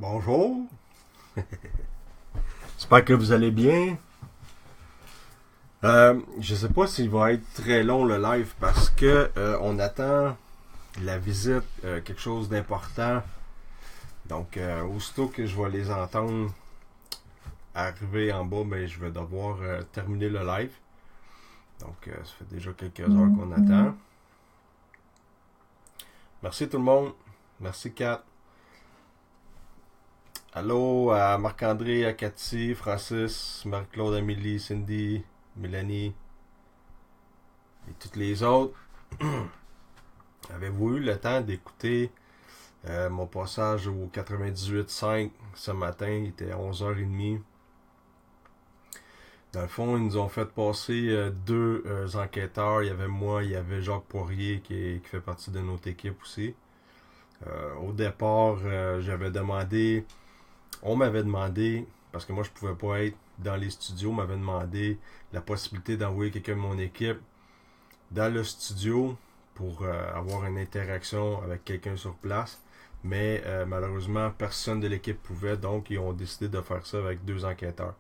Bonjour. J'espère que vous allez bien. Je sais pas s'il va être très long le live parce que on attend la visite, quelque chose d'important. Donc, aussitôt que je vais les entendre arriver en bas, ben, je vais devoir terminer le live. Donc, ça fait déjà quelques heures qu'on attend. Merci tout le monde. Merci Kat. Allô à Marc-André, à Cathy, Francis, Marie-Claude, Amélie, Cindy, Mélanie et toutes les autres. Avez-vous eu le temps d'écouter mon passage au 98.5 ce matin? Il était 11h30. Dans le fond, ils nous ont fait passer deux enquêteurs. Il y avait moi, il y avait Jacques Poirier qui fait partie de notre équipe aussi. Au départ, on m'avait demandé, parce que moi je pouvais pas être dans les studios, on m'avait demandé la possibilité d'envoyer quelqu'un de mon équipe dans le studio pour avoir une interaction avec quelqu'un sur place. Mais malheureusement, personne de l'équipe pouvait, donc ils ont décidé de faire ça avec deux enquêteurs.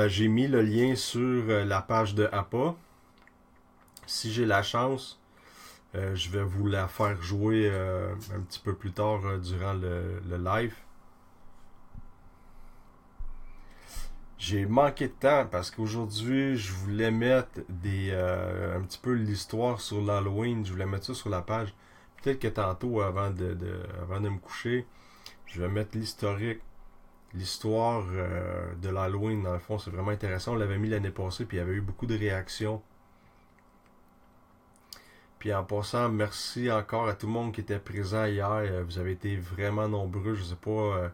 J'ai mis le lien sur la page de APA. Si j'ai la chance, je vais vous la faire jouer un petit peu plus tard durant le live. J'ai manqué de temps parce qu'aujourd'hui, je voulais mettre un petit peu l'histoire sur l'Halloween. Je voulais mettre ça sur la page. Peut-être que tantôt, avant de me coucher, je vais mettre l'histoire de l'Halloween. Dans le fond, c'est vraiment intéressant. On l'avait mis l'année passée, puis il y avait eu beaucoup de réactions. Puis en passant, merci encore à tout le monde qui était présent hier. Vous avez été vraiment nombreux. Je sais pas...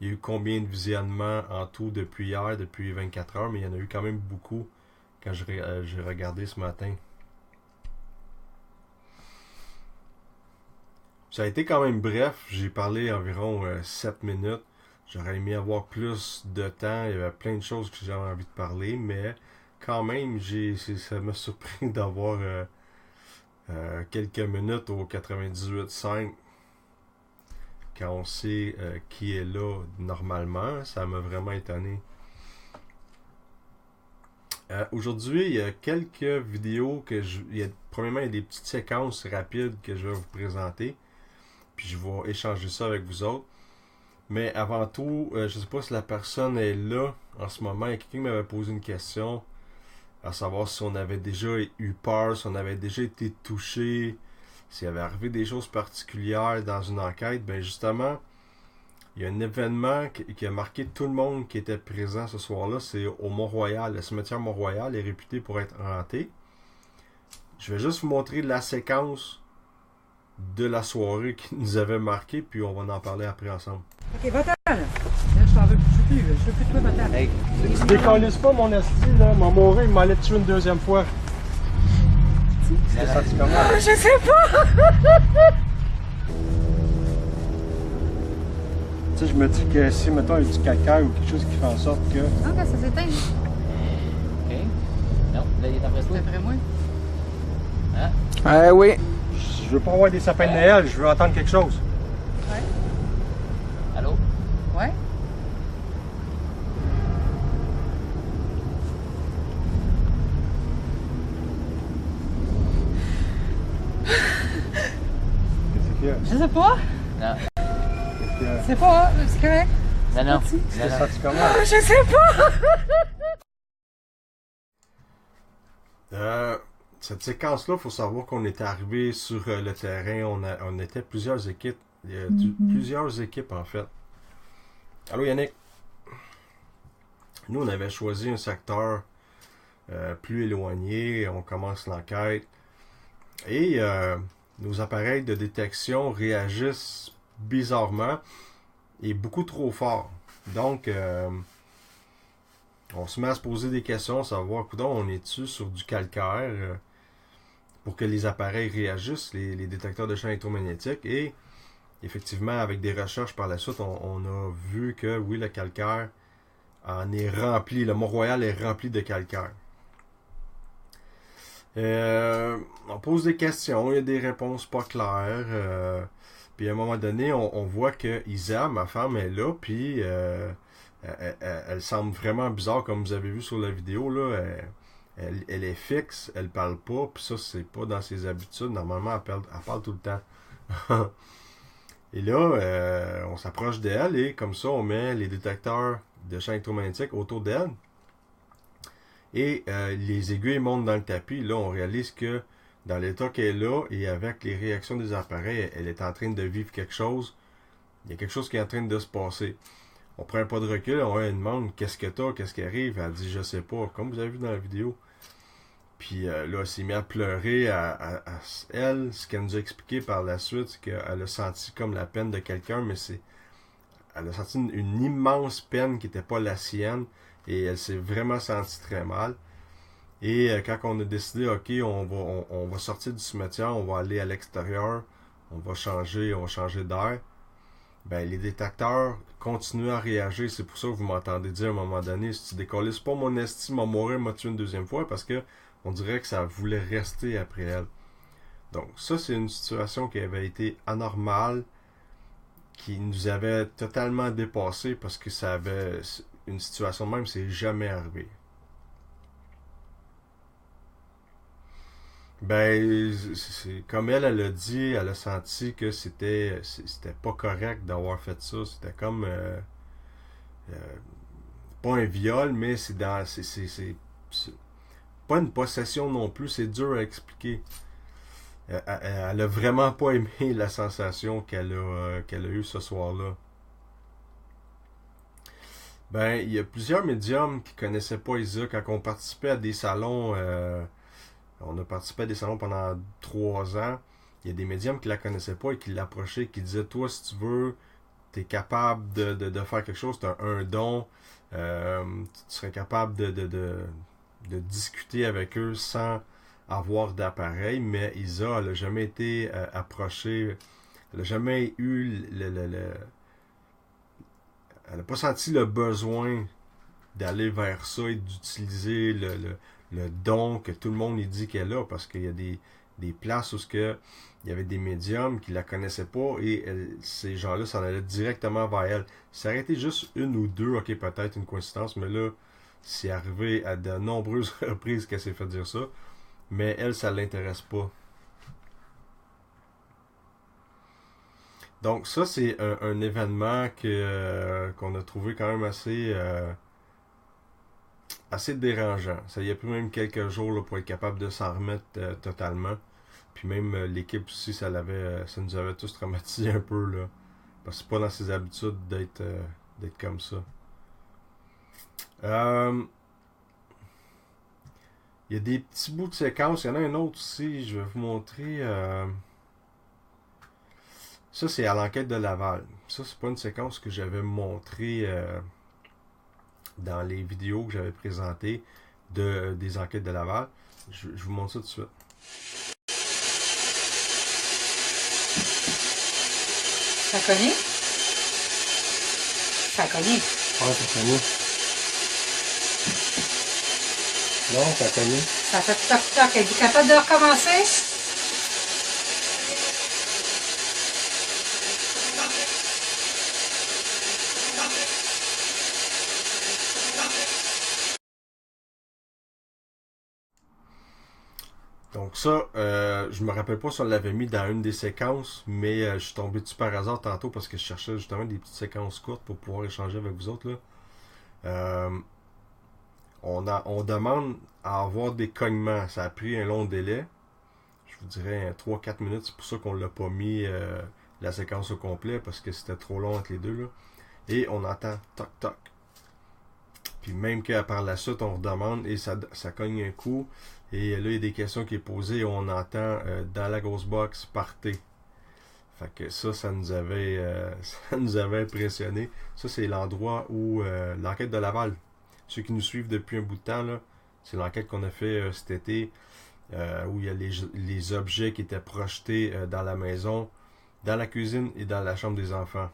il y a eu combien de visionnements en tout depuis hier, depuis 24 heures, mais il y en a eu quand même beaucoup quand j'ai regardé ce matin. Ça a été quand même bref, j'ai parlé environ 7 minutes. J'aurais aimé avoir plus de temps, il y avait plein de choses que j'avais envie de parler, mais quand même, ça m'a surpris d'avoir quelques minutes au 98.5. Quand on sait qui est là normalement, ça m'a vraiment étonné. Aujourd'hui, il y a quelques vidéos premièrement, il y a des petites séquences rapides que je vais vous présenter. Puis je vais échanger ça avec vous autres. Mais avant tout, je ne sais pas si la personne est là en ce moment. Il y a quelqu'un qui m'avait posé une question à savoir si on avait déjà eu peur, si on avait déjà été touché, s'il avait arrivé des choses particulières dans une enquête. Ben justement, il y a un événement qui a marqué tout le monde qui était présent ce soir-là. C'est au Mont-Royal. Le cimetière Mont-Royal est réputé pour être hanté. Je vais juste vous montrer la séquence de la soirée qui nous avait marqué, puis on va en parler après ensemble. Ok, va-t'en là. Là, je t'en veux plus. Je veux plus de toi, va-t'en. Hey, tu décolles pas mon esti, là. Mon mourir, il m'allait tuer une deuxième fois. C'est ça, tu commences? Oh, je sais pas! Tu sais, je me dis que si, mettons, il y a du calcaire ou quelque chose qui fait en sorte que... Non, quand ça s'éteint. OK. Non, là, il est après toi. C'est après moi. Hein? Oui. Je veux pas avoir des sapins de Noël, je veux entendre quelque chose. Ouais. Allô? Ouais. Qu'est-ce qu'il y a? Je sais pas. Non. Qu'est-ce qu'il y a? C'est pas, c'est correct. Non, non. Parti. C'est Non, ça, non. tu commences? Oh, je sais pas! Cette séquence-là, il faut savoir qu'on était arrivé sur le terrain. On était plusieurs équipes. Il y a plusieurs équipes, en fait. Allô, Yannick? Nous, on avait choisi un secteur plus éloigné. On commence l'enquête. Et nos appareils de détection réagissent bizarrement et beaucoup trop fort. Donc, on se met à se poser des questions, savoir, coudonc, on est-tu sur du calcaire pour que les appareils réagissent, les détecteurs de champs électromagnétiques. Et effectivement, avec des recherches par la suite, on a vu que oui, le calcaire en est rempli, le Mont-Royal est rempli de calcaire. On pose des questions, il y a des réponses pas claires. Puis à un moment donné, on voit que Isa, ma femme, est là, puis elle semble vraiment bizarre, comme vous avez vu sur la vidéo. Là, elle est fixe, elle parle pas, puis ça, c'est pas dans ses habitudes. Normalement, elle parle tout le temps. Et là, on s'approche d'elle et comme ça, on met les détecteurs de champs électromagnétiques autour d'elle. Et les aiguilles montent dans le tapis. Là, on réalise que dans l'état qu'elle est là et avec les réactions des appareils, elle est en train de vivre quelque chose. Il y a quelque chose qui est en train de se passer. On prend un pas de recul, on lui demande qu'est-ce que t'as, qu'est-ce qui arrive. Elle dit je sais pas, comme vous avez vu dans la vidéo. Puis là, elle s'est mise à pleurer elle. Ce qu'elle nous a expliqué par la suite, c'est qu'elle a senti comme la peine de quelqu'un, mais elle a senti une immense peine qui n'était pas la sienne. Et elle s'est vraiment sentie très mal. Et quand on a décidé, ok, on va sortir du cimetière, on va aller à l'extérieur, on va changer d'air, ben les détecteurs continuent à réagir. C'est pour ça que vous m'entendez dire à un moment donné, si tu décolles pas mon estime, m'a mourir, m'a tué une deuxième fois, parce que on dirait que ça voulait rester après elle. Donc ça, c'est une situation qui avait été anormale, qui nous avait totalement dépassé, parce que ça avait une situation de même, c'est jamais arrivé. Ben, c'est comme elle a dit, elle a senti que c'était pas correct d'avoir fait ça. C'était comme euh, pas un viol, mais c'est pas une possession non plus. C'est dur à expliquer. Elle a vraiment pas aimé la sensation qu'elle a eue ce soir-là. Ben, il y a plusieurs médiums qui connaissaient pas Isa quand on participait à des salons. On a participé à des salons pendant 3 ans. Il y a des médiums qui la connaissaient pas et qui l'approchaient, qui disaient toi, si tu veux, tu es capable de faire quelque chose, tu as un don, tu serais capable de discuter avec eux sans avoir d'appareil. Mais Isa, elle n'a jamais été approchée, elle n'a jamais eu elle n'a pas senti le besoin d'aller vers ça et d'utiliser le don que tout le monde y dit qu'elle a, parce qu'il y a des places où il y avait des médiums qui la connaissaient pas et ces gens-là s'en allaient directement vers elle. Ça aurait été juste une ou deux, ok, peut-être une coïncidence, mais là, c'est arrivé à de nombreuses reprises qu'elle s'est fait dire ça, mais elle, ça l'intéresse pas. Donc ça, c'est un événement qu'on a trouvé quand même assez dérangeant. Ça y a pris même quelques jours là, pour être capable de s'en remettre totalement. Puis même l'équipe aussi, ça nous avait tous traumatisé un peu là. Parce que c'est pas dans ses habitudes d'être comme ça. Il y a des petits bouts de séquence. Il y en a un autre aussi, je vais vous montrer. Ça, c'est à l'enquête de Laval. Ça, c'est pas une séquence que j'avais montrée dans les vidéos que j'avais présentées des enquêtes de Laval. Je vous montre ça tout de suite. Ça connaît? Ça connaît. Ouais, ça connaît. Non, ça connaît. Ça fait toc-toc. Êtes-vous capable de recommencer? Donc ça, je me rappelle pas si on l'avait mis dans une des séquences, mais je suis tombé dessus par hasard tantôt parce que je cherchais justement des petites séquences courtes pour pouvoir échanger avec vous autres. Là. On demande à avoir des cognements. Ça a pris un long délai. Je vous dirais 3-4 minutes. C'est pour ça qu'on l'a pas mis la séquence au complet parce que c'était trop long entre les deux. Là. Et on entend toc toc. Puis même que par la suite, on redemande et ça cogne un coup. Et là, il y a des questions qui sont posées et on entend dans la grosse box partez. Fait que ça nous avait ça nous avait impressionné. Ça, c'est l'endroit où l'enquête de Laval. Ceux qui nous suivent depuis un bout de temps, là, c'est l'enquête qu'on a fait cet été, où il y a les objets qui étaient projetés dans la maison, dans la cuisine et dans la chambre des enfants.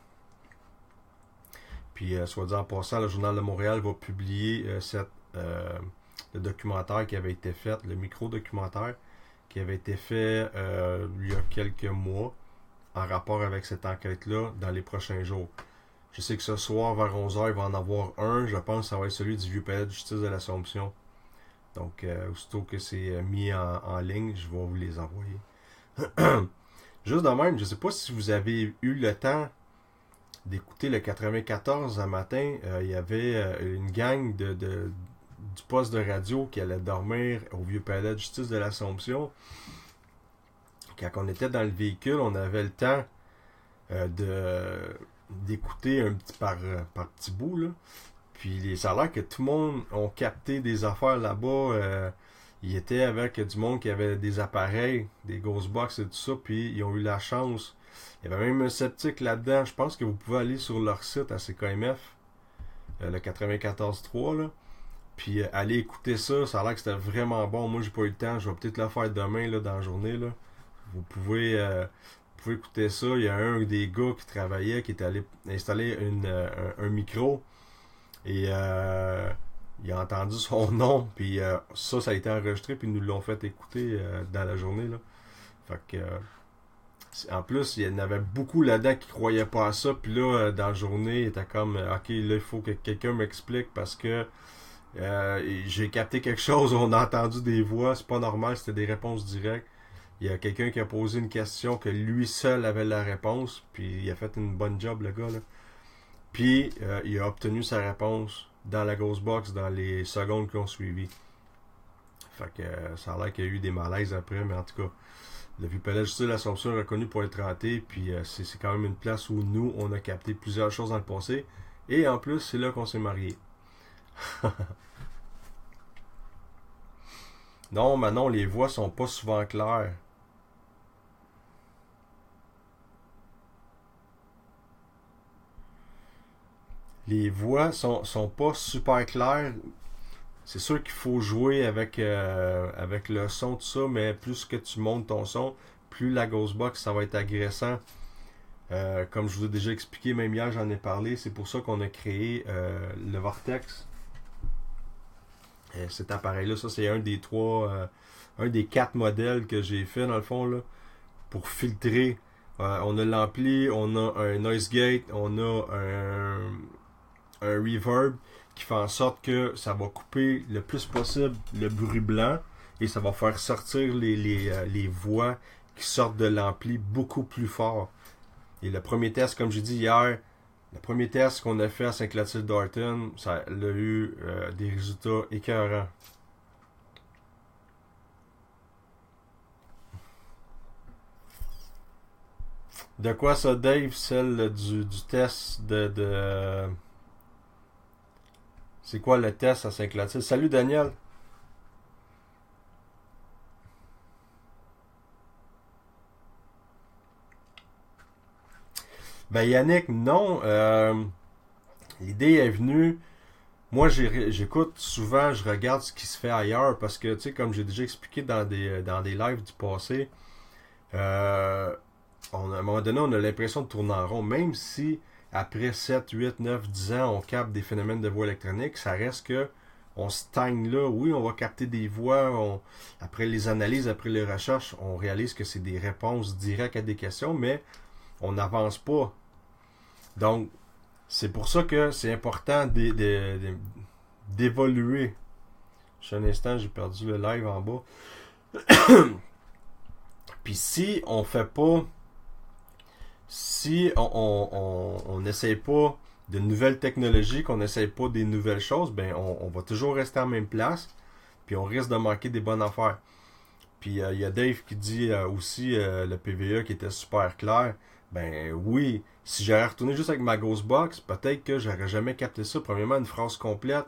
Puis, soit dit en passant, le Journal de Montréal va publier le documentaire qui avait été fait, le micro-documentaire qui avait été fait il y a quelques mois en rapport avec cette enquête-là dans les prochains jours. Je sais que ce soir, vers 11h, il va en avoir un. Je pense que ça va être celui du Vieux-Palais de justice de l'Assomption. Donc, aussitôt que c'est mis en ligne, je vais vous les envoyer. Juste de même, je ne sais pas si vous avez eu le temps d'écouter le 94 un matin. Il y avait une gang du poste de radio qui allait dormir au Vieux-Palais de justice de l'Assomption. Quand on était dans le véhicule, on avait le temps d'écouter un petit par petit bout, là. Puis ça a l'air que tout le monde a capté des affaires là-bas. Ils étaient avec du monde qui avait des appareils, des Ghostbox et tout ça, puis ils ont eu la chance. Il y avait même un sceptique là-dedans. Je pense que vous pouvez aller sur leur site à CKMF, le 94.3, là. Puis aller écouter ça. Ça a l'air que c'était vraiment bon. Moi, j'ai pas eu le temps. Je vais peut-être le faire demain, là, dans la journée, là. Vous pouvez écouter ça. Il y a un des gars qui travaillait, qui est allé installer un micro. Et il a entendu son nom. Puis ça a été enregistré. Puis ils nous l'ont fait écouter dans la journée, là. Fait que... en plus, il y en avait beaucoup là-dedans qui croyaient pas à ça. Puis là, dans la journée, il était comme OK, là, il faut que quelqu'un m'explique parce que j'ai capté quelque chose. On a entendu des voix. C'est pas normal, c'était des réponses directes. Il y a quelqu'un qui a posé une question que lui seul avait la réponse. Puis il a fait une bonne job, le gars, là. Puis il a obtenu sa réponse dans la Ghostbox dans les secondes qui ont suivi. Fait que ça a l'air qu'il y a eu des malaises après, mais en tout cas, le Vieux-Palais de justice de l'Assomption est reconnu pour être hanté. Puis c'est quand même une place où nous, on a capté plusieurs choses dans le passé. Et en plus, c'est là qu'on s'est mariés. Non, Manon, les voix sont pas souvent claires. Les voix sont pas super claires. C'est sûr qu'il faut jouer avec le son, tout ça, mais plus que tu montes ton son, plus la Ghostbox, ça va être agressant. Comme je vous ai déjà expliqué, même hier j'en ai parlé, c'est pour ça qu'on a créé le Vortex. Cet appareil-là, ça c'est un des 4 modèles que j'ai fait dans le fond, là, pour filtrer. On a l'ampli, on a un noise gate, on a un reverb qui fait en sorte que ça va couper le plus possible le bruit blanc et ça va faire sortir les voix qui sortent de l'ampli beaucoup plus fort. Et le premier test, comme j'ai dit hier, le premier test qu'on a fait à Saint-Clotilde-Dorton, ça a eu des résultats écœurants. De quoi ça, Dave? Celle du test de... C'est quoi le test à Saint-Clotilde? Salut Daniel! Ben Yannick, non. L'idée est venue. Moi, j'écoute souvent, je regarde ce qui se fait ailleurs parce que, tu sais, comme j'ai déjà expliqué dans des lives du passé, à un moment donné, on a l'impression de tourner en rond. Même si, après 7, 8, 9, 10 ans, on capte des phénomènes de voix électronique, ça reste que on stagne là. Oui, on va capter des voix. Après les analyses, après les recherches, on réalise que c'est des réponses directes à des questions, mais on n'avance pas. Donc, c'est pour ça que c'est important d'évoluer. Juste un instant, j'ai perdu le live en bas. Puis si on fait pas, si on n'essaye pas de nouvelles technologies, qu'on n'essaye pas des nouvelles choses, ben on va toujours rester en même place, puis on risque de manquer des bonnes affaires. Puis il y a Dave qui dit aussi le PVE qui était super clair. Ben oui, si j'aurais retourné juste avec ma Ghostbox, peut-être que j'aurais jamais capté ça. Premièrement, une phrase complète,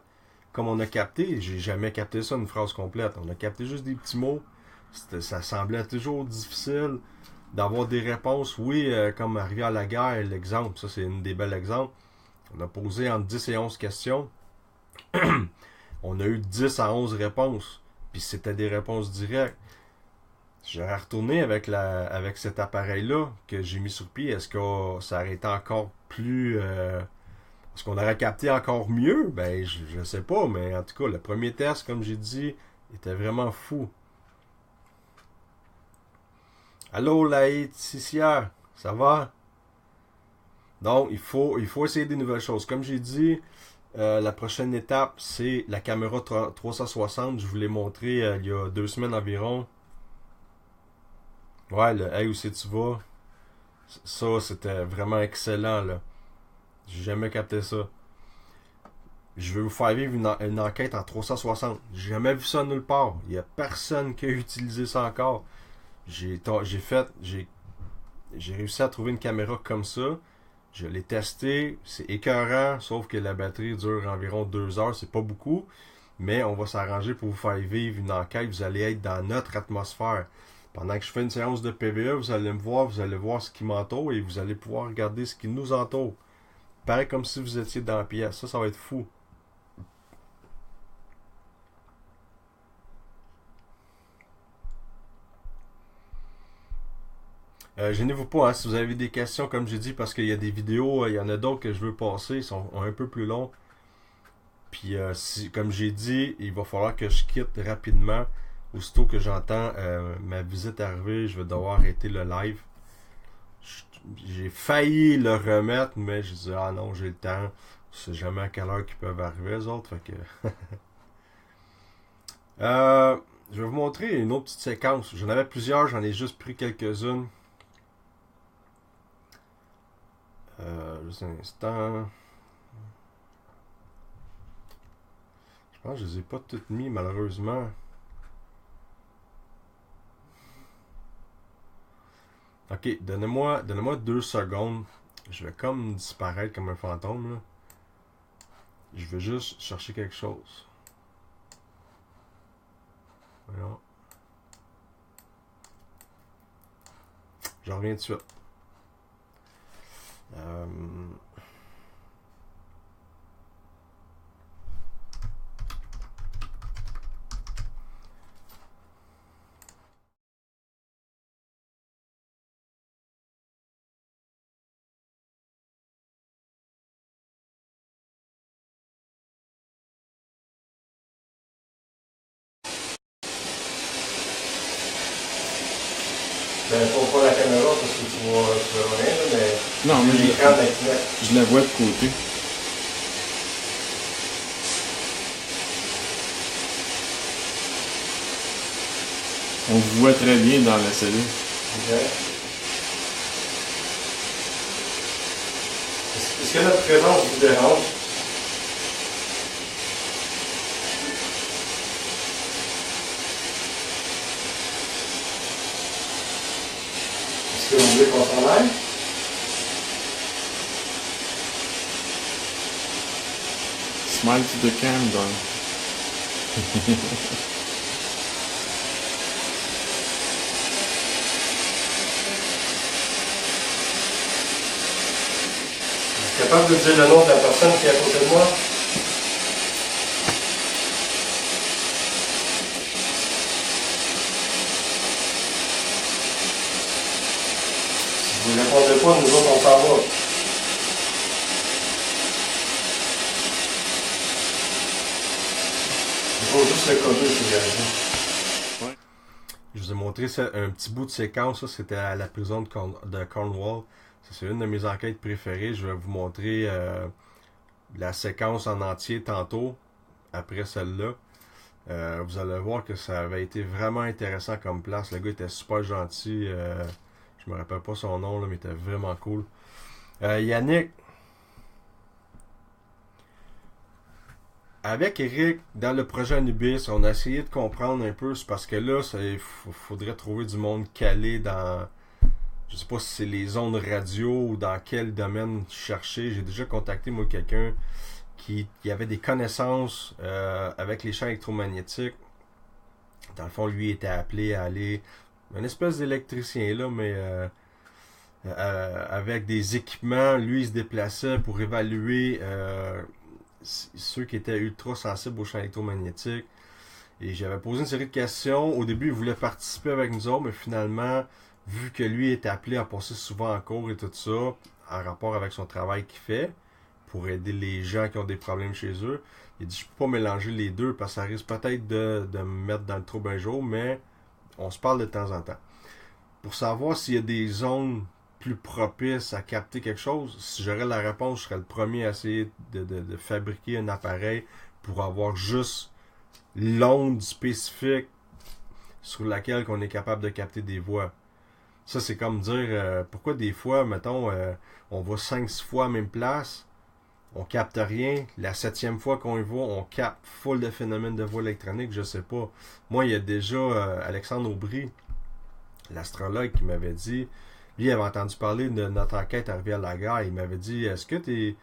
comme on a capté, j'ai jamais capté ça, une phrase complète. On a capté juste des petits mots. Ça semblait toujours difficile d'avoir des réponses. Oui, comme arrivé à la guerre, l'exemple, ça c'est une des belles exemples. On a posé entre 10 et 11 questions. On a eu 10 à 11 réponses. Puis c'était des réponses directes. J'aurais retourné avec cet appareil-là que j'ai mis sur pied. Est-ce que ça aurait été encore plus Est-ce qu'on aurait capté encore mieux? Ben, je sais pas, mais en tout cas, le premier test, comme j'ai dit, était vraiment fou. Allô, Laetitia, ça va? Donc, il faut essayer des nouvelles choses. Comme j'ai dit, la prochaine étape, c'est la caméra 360. Je vous l'ai montré il y a 2 semaines environ. Ouais, le Hey, où c'est tu vas? Ça, c'était vraiment excellent, là. J'ai jamais capté ça. Je vais vous faire vivre une enquête en 360. J'ai jamais vu ça nulle part. Il n'y a personne qui a utilisé ça encore. J'ai réussi à trouver une caméra comme ça. Je l'ai testé. C'est écœurant, sauf que la batterie dure environ 2 heures. C'est pas beaucoup. Mais on va s'arranger pour vous faire vivre une enquête. Vous allez être dans notre atmosphère. Pendant que je fais une séance de PVE, vous allez me voir, vous allez voir ce qui m'entoure et vous allez pouvoir regarder ce qui nous entoure. Pareil comme si vous étiez dans la pièce. Ça va être fou. Gênez-vous pas, hein, si vous avez des questions, comme j'ai dit, parce qu'il y a des vidéos, il y en a d'autres que je veux passer, ils sont un peu plus longs. Puis, comme j'ai dit, il va falloir que je quitte rapidement. Aussitôt que j'entends ma visite arriver, je vais devoir arrêter le live. J'ai failli le remettre, mais je dis ah non, j'ai le temps. Je sais jamais à quelle heure qu'ils peuvent arriver, les autres. Fait que je vais vous montrer une autre petite séquence. J'en avais plusieurs, j'en ai juste pris quelques-unes. Juste un instant. Je pense que je les ai pas toutes mis, malheureusement. Ok, donnez-moi 2 secondes. Je vais comme disparaître comme un fantôme, là. Je vais juste chercher quelque chose. Voilà. J'en reviens tout de suite. Ben, faut pas la caméra parce que tu vois rien, là, mais. Non, mais l'écran maintenant. je la vois de côté. On vous voit très bien dans la cellule. Ok. Est-ce que notre présence vous dérange? Est-ce que vous voulez qu'on s'en aille? Smile to the cam, Don. Vous êtes capable de dire le nom de la personne qui est à côté de moi? Si vous ne répondez pas, nous autres on s'en va. Il faut juste le coder si Ouais. Je vous ai montré un petit bout de séquence, ça c'était à la prison de Cornwall. C'est une de mes enquêtes préférées. Je vais vous montrer la séquence en entier tantôt, après celle-là. Vous allez voir que ça avait été vraiment intéressant comme place. Le gars était super gentil. Je me rappelle pas son nom, là, mais il était vraiment cool. Yannick, avec Eric, dans le projet Anubis, on a essayé de comprendre un peu. C'est parce que là, il faudrait trouver du monde calé dans... Je sais pas si c'est les ondes radio ou dans quel domaine chercher. J'ai déjà contacté, moi, quelqu'un qui avait des connaissances avec les champs électromagnétiques. Dans le fond, lui était appelé à aller... Une espèce d'électricien, là, mais avec des équipements. Lui, il se déplaçait pour évaluer ceux qui étaient ultra sensibles aux champs électromagnétiques. Et j'avais posé une série de questions. Au début, il voulait participer avec nous autres, mais finalement... Vu que lui est appelé à passer souvent en cours et tout ça, en rapport avec son travail qu'il fait, pour aider les gens qui ont des problèmes chez eux. Il dit, je peux pas mélanger les deux parce que ça risque peut-être de me mettre dans le trouble un jour, mais on se parle de temps en temps. Pour savoir s'il y a des zones plus propices à capter quelque chose, si j'aurais la réponse, je serais le premier à essayer de fabriquer un appareil pour avoir juste l'onde spécifique sur laquelle on est capable de capter des voix. Ça, c'est comme dire, pourquoi des fois, mettons, on va 5-6 fois à la même place, on capte rien, la 7e fois qu'on y va, on capte full de phénomènes de voix électronique, je sais pas. Moi, il y a déjà Alexandre Aubry, l'astrologue, qui m'avait dit, lui, il avait entendu parler de notre enquête à Rivière-la-Gare, il m'avait dit, est-ce que tu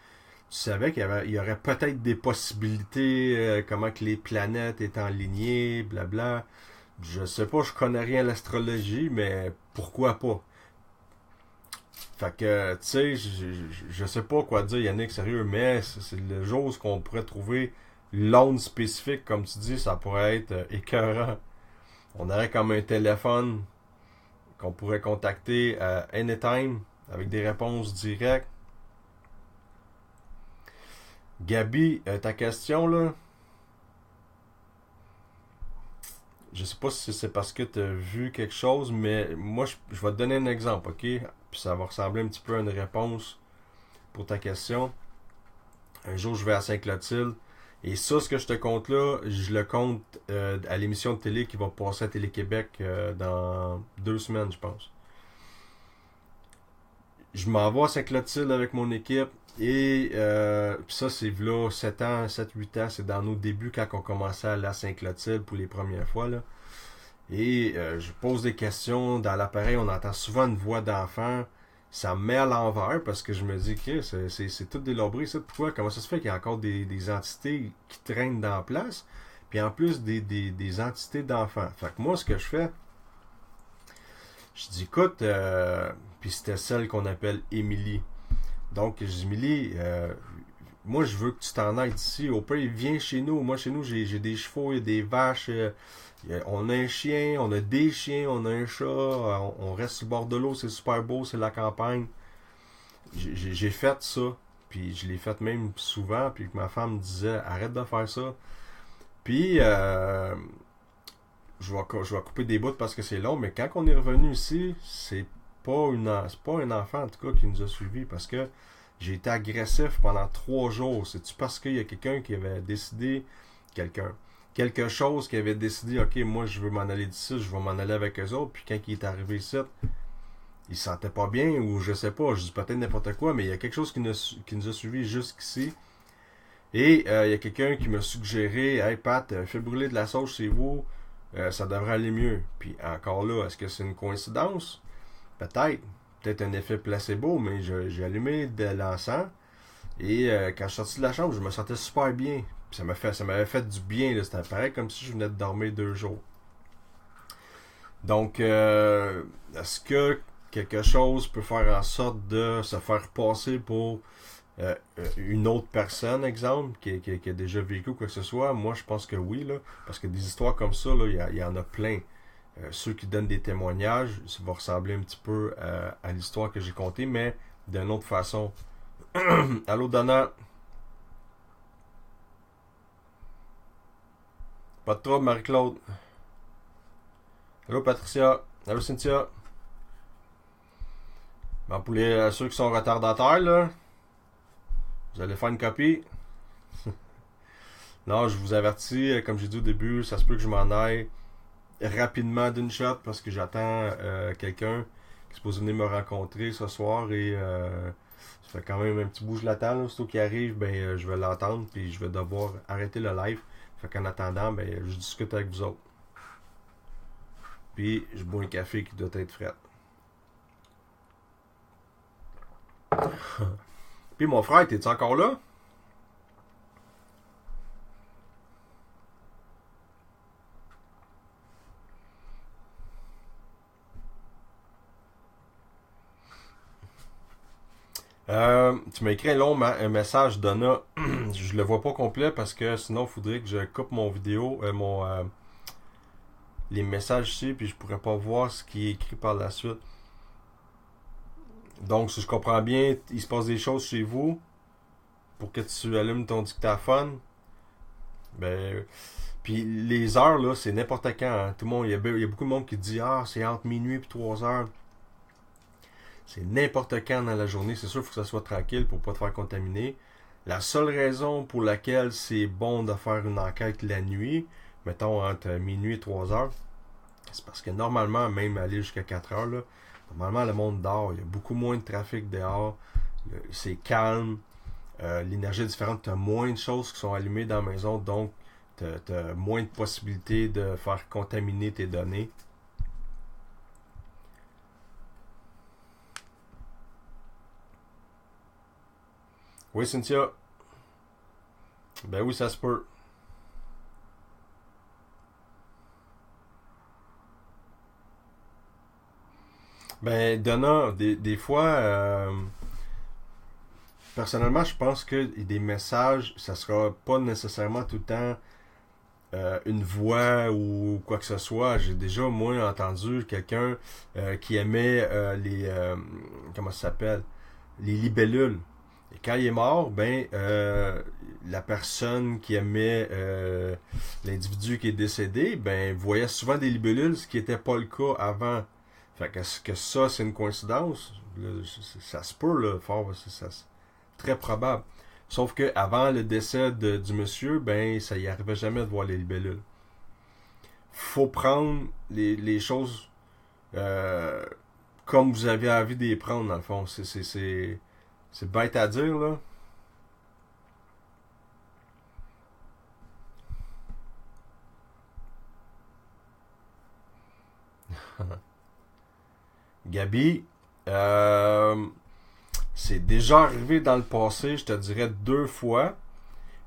savais qu'il y aurait peut-être des possibilités, comment que les planètes étaient alignées, blabla. Je sais pas, je connais rien à l'astrologie, mais pourquoi pas? Fait que, tu sais, je sais pas quoi dire, Yannick, sérieux, mais c'est le jour où qu'on pourrait trouver l'onde spécifique, comme tu dis, ça pourrait être écœurant. On aurait comme un téléphone qu'on pourrait contacter à anytime avec des réponses directes. Gabi, ta question là, je sais pas si c'est parce que tu as vu quelque chose, mais moi je vais te donner un exemple, ok? Puis ça va ressembler un petit peu à une réponse pour ta question. Un jour je vais à Sainte-Clotilde et ça, ce que je te compte là, je le compte à l'émission de télé qui va passer à Télé-Québec dans 2 semaines, je pense. Je m'en vais à Sainte-Clotilde avec mon équipe et ça c'est là 7 ans, 7-8 ans, c'est dans nos débuts quand on commençait à aller à Sainte-Clotilde pour les premières fois là. Et je pose des questions dans l'appareil, on entend souvent une voix d'enfant, ça me met à l'envers parce que je me dis que c'est tout délabré ça. Pourquoi? Comment ça se fait qu'il y a encore des entités qui traînent dans la place? Puis en plus des entités d'enfants. Fait que moi ce que je fais, je dis écoute, puis c'était celle qu'on appelle Émilie. Donc je dis Émilie, moi je veux que tu t'en ailles d'ici. Au pire, viens chez nous. Moi chez nous j'ai des chevaux, il y a des vaches, on a un chien, on a des chiens, on a un chat, on reste sur le bord de l'eau, c'est super beau, c'est la campagne. J'ai fait ça, puis je l'ai fait même souvent, puis ma femme me disait arrête de faire ça. Puis je vais couper des bouts parce que c'est long, mais quand on est revenu ici, c'est pas un enfant en tout cas qui nous a suivis parce que j'ai été agressif pendant 3 jours. C'est-tu parce qu'il y a quelqu'un qui avait décidé, quelque chose qui avait décidé, ok, moi je veux m'en aller d'ici, je vais m'en aller avec eux autres, puis quand il est arrivé ici, il se sentait pas bien, ou je sais pas, je dis peut-être n'importe quoi, mais il y a quelque chose qui nous a suivis jusqu'ici. Et il y a quelqu'un qui m'a suggéré, hey Pat, fais brûler de la sauge chez vous, ça devrait aller mieux. Puis encore là, est-ce que c'est une coïncidence? Peut-être un effet placebo, mais j'ai allumé de l'encens et quand je suis sorti de la chambre, je me sentais super bien. Puis ça m'avait fait du bien, là. C'était pareil comme si je venais de dormir 2 jours. Donc, est-ce que quelque chose peut faire en sorte de se faire passer pour une autre personne, exemple, qui a déjà vécu quoi que ce soit? Moi, je pense que oui, là, parce que des histoires comme ça, il y en a plein. Ceux qui donnent des témoignages, ça va ressembler un petit peu à l'histoire que j'ai contée, mais d'une autre façon. Allô, Donna? Pas de trouble, Marie-Claude. Allô, Patricia? Allô, Cynthia? Bon, pour ceux qui sont retardataires, là, vous allez faire une copie. Non, je vous avertis, comme j'ai dit au début, ça se peut que je m'en aille rapidement d'une shot parce que j'attends quelqu'un qui est supposé venir me rencontrer ce soir et ça fait quand même un petit bout je l'attends. Aussitôt qu'il arrive, ben je vais l'entendre puis je vais devoir arrêter le live. Fait qu'en attendant, ben je discute avec vous autres. Puis je bois un café qui doit être frais. Puis mon frère, t'es-tu encore là? Tu m'as écrit un message, Donna. Je le vois pas complet parce que sinon il faudrait que je coupe mon vidéo, les messages ici, puis je pourrais pas voir ce qui est écrit par la suite. Donc si je comprends bien, il se passe des choses chez vous, pour que tu allumes ton dictaphone. Ben, puis les heures, là, c'est n'importe quand. Hein. Tout le monde, il y a beaucoup de monde qui dit ah, c'est entre minuit et 3 heures. C'est n'importe quand dans la journée. C'est sûr qu'il faut que ça soit tranquille pour ne pas te faire contaminer. La seule raison pour laquelle c'est bon de faire une enquête la nuit, mettons entre minuit et 3 heures, c'est parce que normalement, même aller jusqu'à 4 heures, là, normalement le monde dort. Il y a beaucoup moins de trafic dehors. C'est calme. L'énergie est différente. Tu as moins de choses qui sont allumées dans la maison, donc tu as moins de possibilités de faire contaminer tes données. Oui, Cynthia. Ben oui, ça se peut. Ben, Donna, des fois, personnellement, je pense que des messages, ça sera pas nécessairement tout le temps une voix ou quoi que ce soit. J'ai déjà, moi, entendu quelqu'un qui aimait comment ça s'appelle? Les libellules. Et quand il est mort, ben, la personne qui aimait l'individu qui est décédé, ben, voyait souvent des libellules, ce qui n'était pas le cas avant. Fait que est-ce que ça, c'est une coïncidence? Là, ça se peut, là, fort, c'est très probable. Sauf que avant le décès du monsieur, ben, ça y arrivait jamais de voir les libellules. Faut prendre les choses comme vous avez envie de les prendre, dans le fond. C'est bête à dire, là. Gabi, c'est déjà arrivé dans le passé, je te dirais 2 fois,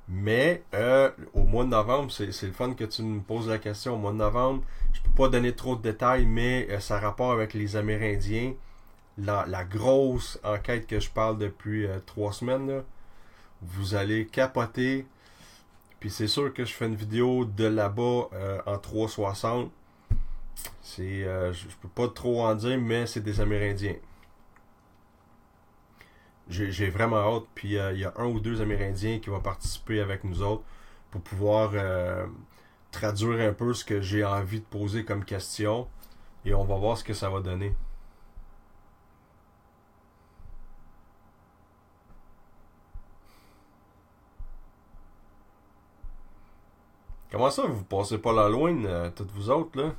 mais au mois de novembre, c'est le fun que tu me poses la question. Au mois de novembre, je peux pas donner trop de détails, mais ça a rapport avec les Amérindiens. La grosse enquête que je parle depuis 3 semaines, là, vous allez capoter. Puis c'est sûr que je fais une vidéo de là-bas en 360. Je peux pas trop en dire, mais c'est des Amérindiens. J'ai vraiment hâte. Puis il y a 1 ou 2 Amérindiens qui vont participer avec nous autres pour pouvoir traduire un peu ce que j'ai envie de poser comme question. Et on va voir ce que ça va donner. Comment ça, vous passez pas l'Halloween, toutes vous autres, là?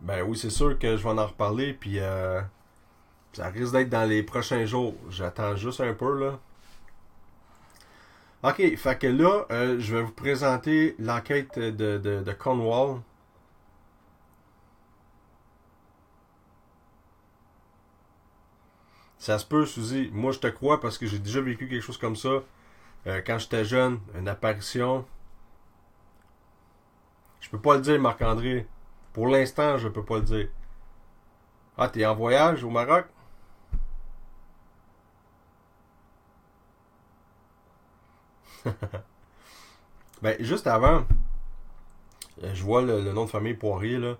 Ben oui, c'est sûr que je vais en reparler, puis ça risque d'être dans les prochains jours. J'attends juste un peu, là. Ok, fait que là, je vais vous présenter l'enquête de Cornwall. Ça se peut, Suzy. Moi, je te crois parce que j'ai déjà vécu quelque chose comme ça. Quand j'étais jeune, une apparition. Je peux pas le dire, Marc-André. Pour l'instant, je peux pas le dire. Ah, t'es en voyage au Maroc? Ben, juste avant, je vois le nom de famille Poirier, là.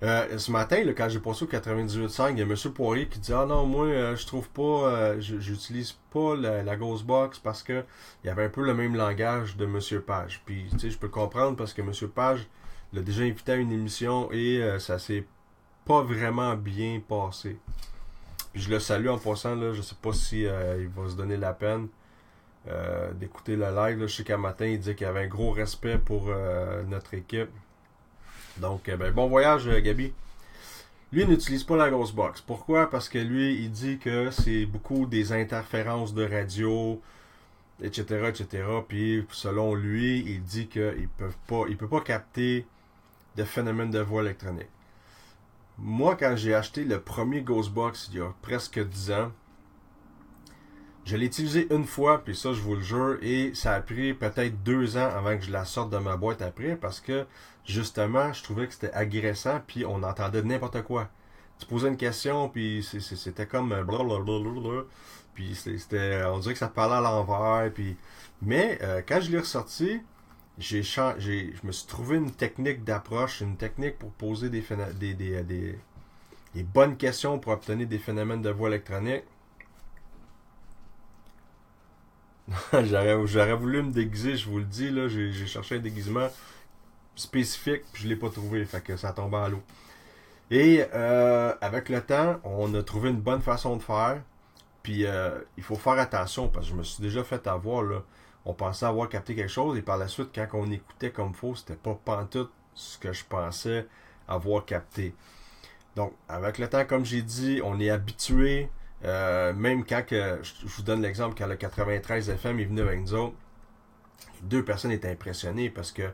Ce matin, là, quand j'ai passé au 98.5, il y a M. Poirier qui dit « Ah non, moi, je trouve pas, j'utilise pas la Ghostbox parce que il y avait un peu le même langage de M. Page. » Puis, tu sais, je peux le comprendre parce que M. Page l'a déjà invité à une émission et ça s'est pas vraiment bien passé. Puis je le salue en passant, là, je sais pas si il va se donner la peine d'écouter le live. Là. Je sais qu'un matin, il dit qu'il y avait un gros respect pour notre équipe. Donc, ben, bon voyage, Gabi. Lui, il n'utilise pas la grosse box. Pourquoi? Parce que lui, il dit que c'est beaucoup des interférences de radio, etc., etc. Puis, selon lui, il dit qu'il peut pas capter de phénomène de voix électronique. Moi, quand j'ai acheté le premier Ghostbox il y a presque 10 ans, je l'ai utilisé une fois, puis ça, je vous le jure, et ça a pris peut-être 2 ans avant que je la sorte de ma boîte après, parce que, justement, je trouvais que c'était agressant, puis on entendait n'importe quoi. Tu posais une question, puis c'était comme blablabla, puis on dirait que ça parlait à l'envers, puis... Mais, quand je l'ai ressorti, je me suis trouvé une technique d'approche, une technique pour poser des Les bonnes questions pour obtenir des phénomènes de voix électronique. J'aurais voulu me déguiser, je vous le dis, là, j'ai cherché un déguisement spécifique, puis je l'ai pas trouvé, fait que ça tombe à l'eau. Et avec le temps, on a trouvé une bonne façon de faire, puis il faut faire attention, parce que je me suis déjà fait avoir, là. On pensait avoir capté quelque chose, et par la suite, quand on écoutait comme faux, c'était pas pantoute ce que je pensais avoir capté. Donc, avec le temps, comme j'ai dit, on est habitué. Même quand je vous donne l'exemple, quand le 93 FM est venu avec nous autres, les deux personnes étaient impressionnées parce que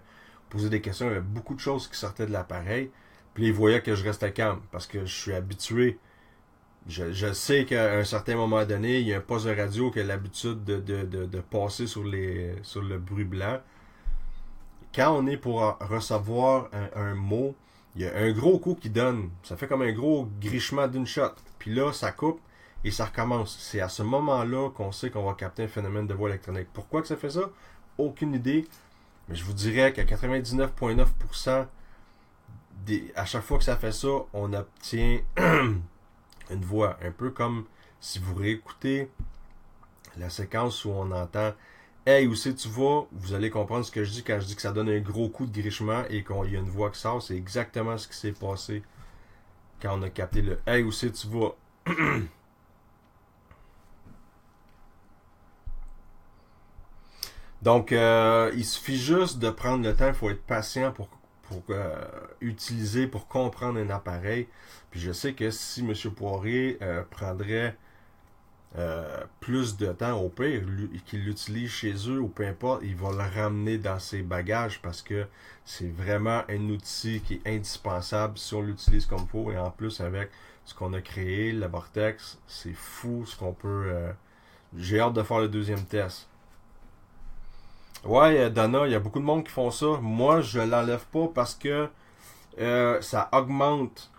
posaient des questions, il y avait beaucoup de choses qui sortaient de l'appareil, puis ils voyaient que je restais calme parce que je suis habitué. Je sais qu'à un certain moment donné, il y a un poste de radio qui a l'habitude de passer sur le bruit blanc. Quand on est pour recevoir un mot, il y a un gros coup qui donne. Ça fait comme un gros grichement d'une shot. Puis là, ça coupe. Et ça recommence. C'est à ce moment-là qu'on sait qu'on va capter un phénomène de voix électronique. Pourquoi que ça fait ça? Aucune idée. Mais je vous dirais qu'à 99,9%, à chaque fois que ça fait ça, on obtient une voix. Un peu comme si vous réécoutez la séquence où on entend « Hey, où c'est tu vas? » Vous allez comprendre ce que je dis quand je dis que ça donne un gros coup de grichement et qu'il y a une voix qui sort. C'est exactement ce qui s'est passé quand on a capté le « Hey, où c'est tu vas? » Donc, il suffit juste de prendre le temps, il faut être patient pour utiliser, pour comprendre un appareil. Puis je sais que si M. Poirier prendrait plus de temps, au pire, qu'il l'utilise chez eux ou peu importe, il va le ramener dans ses bagages parce que c'est vraiment un outil qui est indispensable si on l'utilise comme il faut. Et en plus, avec ce qu'on a créé, le Vortex, c'est fou ce qu'on peut... J'ai hâte de faire le deuxième test. Ouais, Dana, il y a beaucoup de monde qui font ça. Moi, je l'enlève pas parce que ça augmente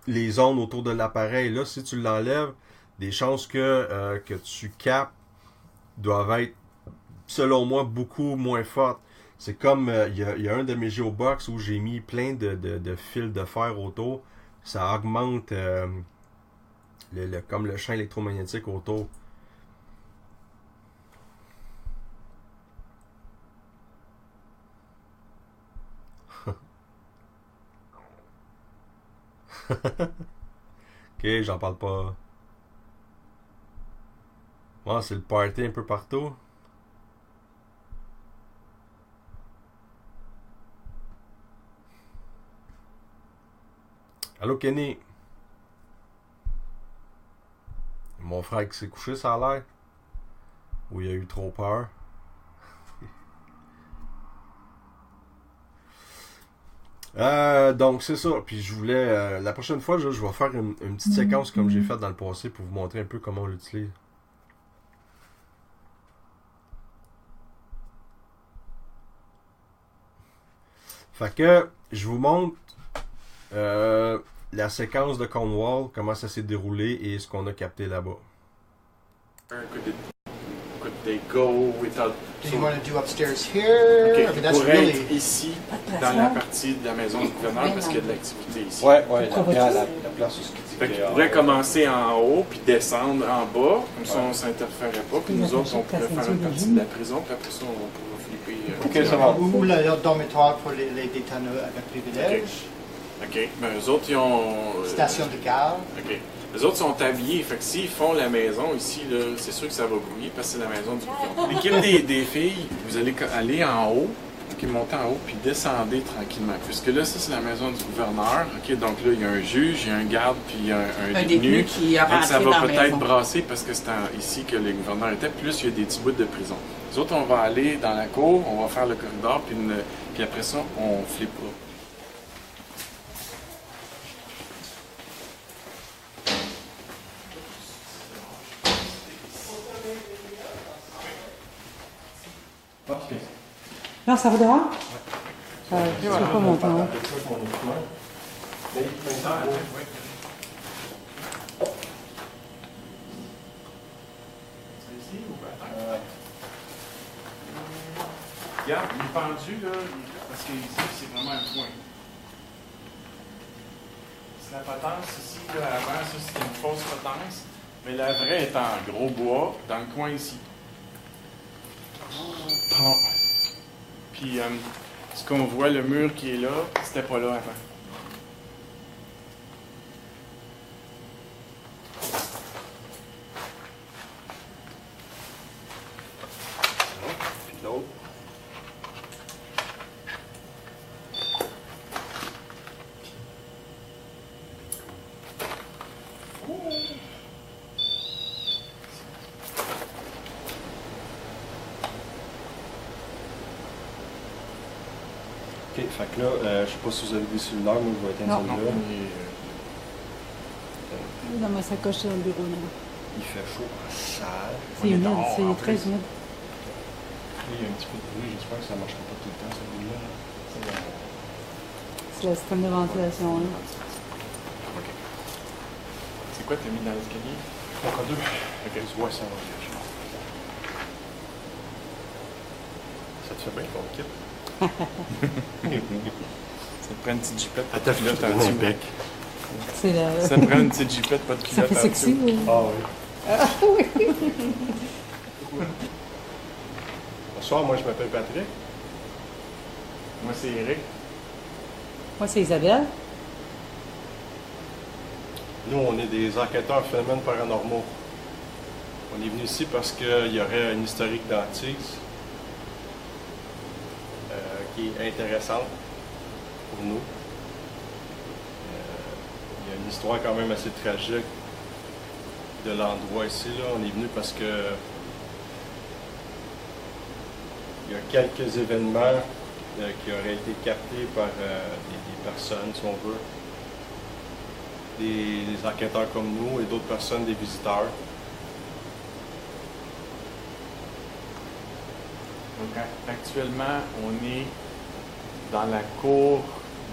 les ondes autour de l'appareil. Là, si tu l'enlèves, des chances que tu captes doivent être, selon moi, beaucoup moins fortes. C'est comme, il y a un de mes Geobox où j'ai mis plein de fils de fer autour. Ça augmente comme le champ électromagnétique autour. Ok, j'en parle pas. Ouais, c'est le party un peu partout. Allô, Kenny? Mon frère qui s'est couché, ça a l'air? Ou il a eu trop peur? Donc c'est ça, puis je voulais la prochaine fois je vais faire une petite séquence comme j'ai fait dans le passé pour vous montrer un peu comment on l'utilise. Fait que je vous montre la séquence de Cornwall, comment ça s'est déroulé et ce qu'on a capté là-bas. Could they go without... Do you want to do upstairs here? Okay, I mean, that's pourrait really... être ici, dans la partie de la maison du gouverneur, parce qu'il y a de l'activité ici. Ouais, la place où ce qui Fait qu'il pourrait commencer en haut, puis descendre en bas, comme ça on ne s'interférait pas, puis nous autres on pourrait faire une partie de la prison, puis après ça on pourrait flipper. Ok, ça va. Ou le dormitoire pour les détenus avec privilège. Ok, ben eux autres ils ont... Station de garde. Ok. Les autres sont habillés, fait que s'ils font la maison ici, là, c'est sûr que ça va brouiller parce que c'est la maison du gouverneur. L'équipe des filles, vous allez aller en haut, ok, monter en haut, puis descendez tranquillement. Puisque là, ça c'est la maison du gouverneur, ok, donc là il y a un juge, il y a un garde, puis il y a un détenu qui a donc, ça rentré va dans la peut-être maison. brasser parce que c'est ici que le gouverneur était, plus il y a des petits bouts de prison. Les autres, on va aller dans la cour, on va faire le corridor, puis après ça, on flippera. Là, ça va dehors? C'est pas mon temps. Regarde, il est pendu là, parce que ici c'est vraiment un point. La potence ici, là, avant, ça c'était une fausse potence, mais la vraie est en gros bois, dans le coin ici. Bon. Puis, ce qu'on voit, le mur qui est là, c'était pas là avant. Puis l'autre. Ok, fait que là, je sais pas si vous avez des cellulaires, moi je vais éteindre Non. celui-là. Dans ma sacoche sur le bureau, là. Il fait chaud en salle. C'est humide, c'est très humide. Il y a un petit peu de bruit, j'espère que ça ne marchera pas tout le temps, ce bruit-là. C'est le système de ventilation, là. Ok. C'est quoi t'as mis dans l'escalier? Encore deux. Ok. Tu vois, ça va bien. Ça te fait bien ton kit? Ça te prend une petite jupette, pas de Attends, culotte en mon dessous. bec. C'est le... Ça te prend une petite jupette, pas de Ça culotte fait en sexy, dessous. oui. Ah oui. Bonsoir, moi je m'appelle Patrick. Moi, c'est Eric. Moi, c'est Isabelle. Nous, on est des enquêteurs en phénomènes paranormaux. On est venu ici parce qu'il y aurait une historique d'Antix qui est intéressante pour nous. Il y a une histoire quand même assez tragique de l'endroit ici. Là. On est venu parce que il y a quelques événements qui auraient été captés par des personnes, si on veut. Des enquêteurs comme nous et d'autres personnes, des visiteurs. Donc, actuellement, on est dans la cour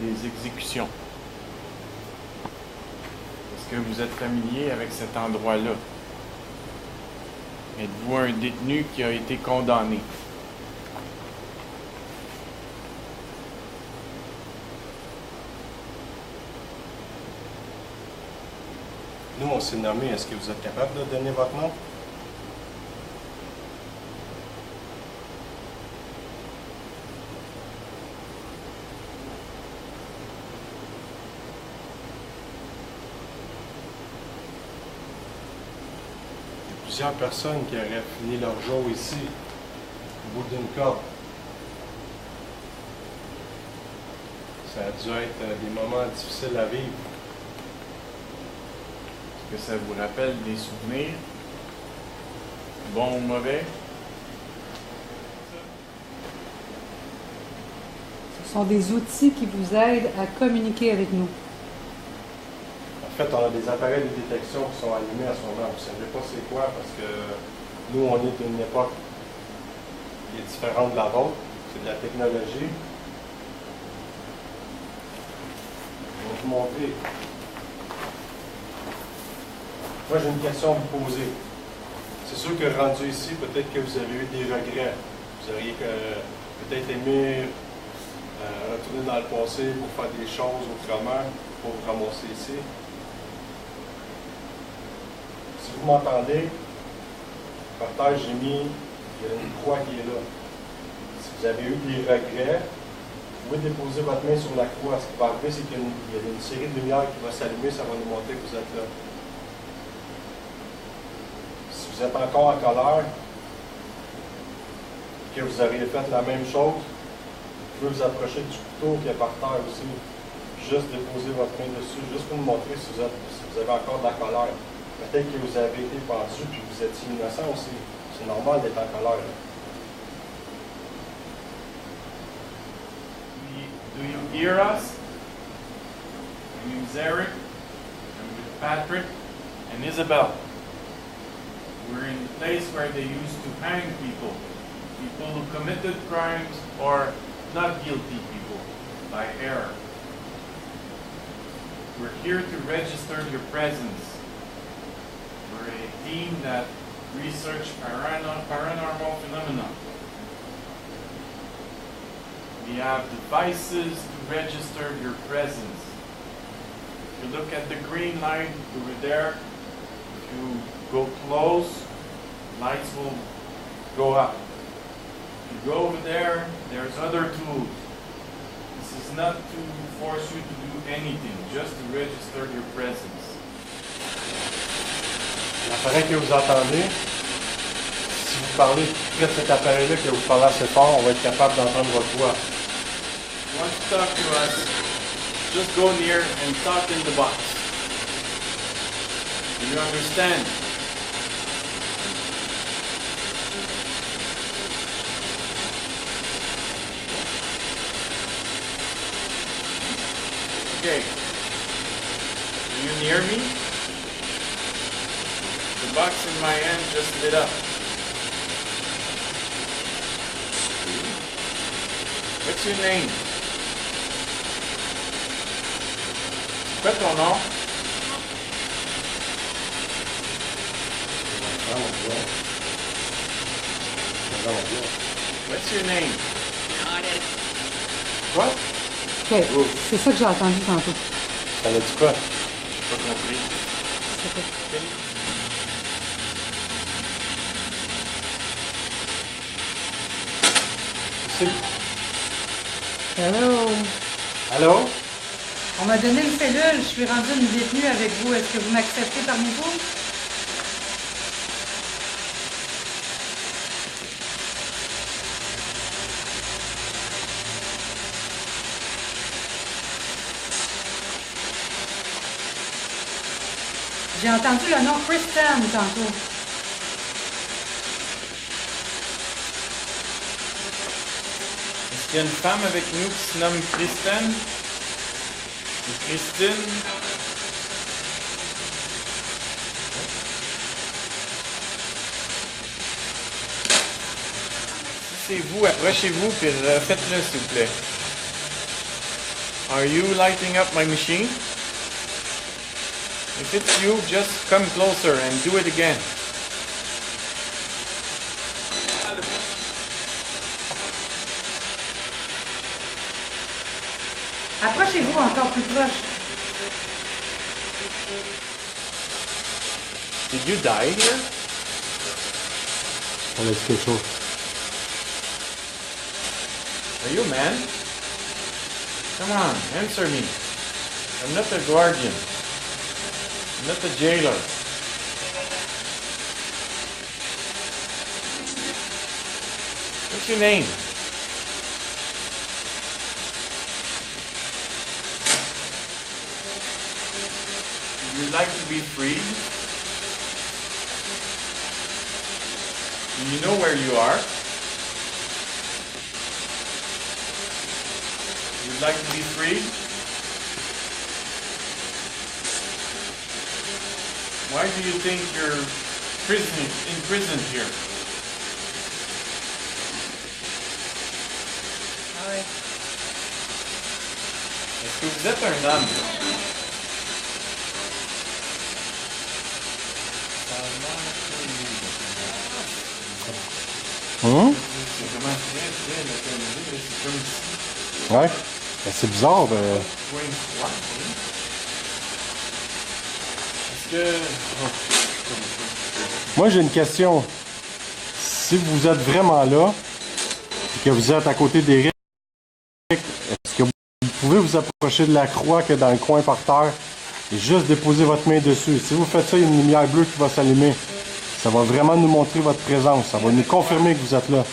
des exécutions. Est-ce que vous êtes familier avec cet endroit-là? Êtes-vous un détenu qui a été condamné? Nous, on s'est nommé. Est-ce que vous êtes capable de donner votre nom? Il y a plusieurs personnes qui auraient fini leur jour ici, au bout d'une corde. Ça a dû être des moments difficiles à vivre. Est-ce que ça vous rappelle des souvenirs? Bons ou mauvais? Ce sont des outils qui vous aident à communiquer avec nous. En fait, on a des appareils de détection qui sont allumés à ce moment. Vous ne savez pas c'est quoi parce que nous, on est d'une époque qui est différente de la vôtre. C'est de la technologie. Je vais vous montrer. Moi, j'ai une question à vous poser. C'est sûr que rendu ici, peut-être que vous avez eu des regrets. Vous auriez peut-être aimé retourner dans le passé pour faire des choses autrement, pour vous ramasser ici. Si vous m'entendez, par terre, j'ai mis, il y a une croix qui est là. Si vous avez eu des regrets, vous pouvez déposer votre main sur la croix. Ce qui va arriver, c'est qu'il y a une série de lumières qui va s'allumer, ça va nous montrer que vous êtes là. Si vous êtes encore en colère, que vous auriez fait la même chose, vous pouvez vous approcher du couteau qui est par terre aussi. Juste déposer votre main dessus, juste pour nous montrer si vous avez encore de la colère. Peut-être que vous avez été pendu puis vous étiez innocent aussi. C'est normal d'être en colère. Là. Do you hear us? My name is Eric. I'm with Patrick and Isabel. We're in a place where they used to hang people. People who committed crimes or not guilty people by error. We're here to register your presence. We're a team that research paranormal phenomena. We have devices to register your presence. You look at the green light over there. If you go close, lights will go up. If you go over there, there's other tools. This is not to force you to do anything, just to register your presence. L'appareil que vous entendez, si vous parlez près de cet appareil-là, que vous parlez assez fort, on va être capable d'entendre votre voix. If you want to talk to us, just go near and talk in the box. Do you understand? Okay. Are you near me? The box in my hand just lit up. What's your name? C'est quoi ton nom? What's your name? Quoi? Ok, c'est ça que j'ai entendu tantôt. Ça veut dire quoi? Pas compris. Ici. Hello. Allô? On m'a donné une cellule, je suis rendue une détenue avec vous. Est-ce que vous m'acceptez parmi vous? J'ai entendu le nom Kristen tantôt. Est-ce qu'il y a une femme avec nous qui se nomme Kristen? Ou Christine? Si c'est vous, approchez-vous et faites-le s'il vous plaît. Are you lighting up my machine? If it's you, just come closer and do it again. Approchez-vous encore plus proche. Did you die here? On a dit quelque chose. Are you a man? Come on, answer me. I'm not the guardian. I'm not the jailer. What's your name? Would you like to be freed? Do you know where you are? You'd like to be freed? Why do you think you're imprisoned here? Est-ce que vous êtes un homme? C'est vraiment très localisé, c'est comme ici. Ouais. Ben, c'est bizarre. Point froid, oui. Est-ce que... Moi, j'ai une question. Si vous êtes vraiment là, et que vous êtes à côté d'Éric, est-ce que vous pouvez vous approcher de la croix qui est dans le coin par terre et juste déposer votre main dessus? Si vous faites ça, il y a une lumière bleue qui va s'allumer. Ça va vraiment nous montrer votre présence. Ça va nous confirmer que vous êtes là.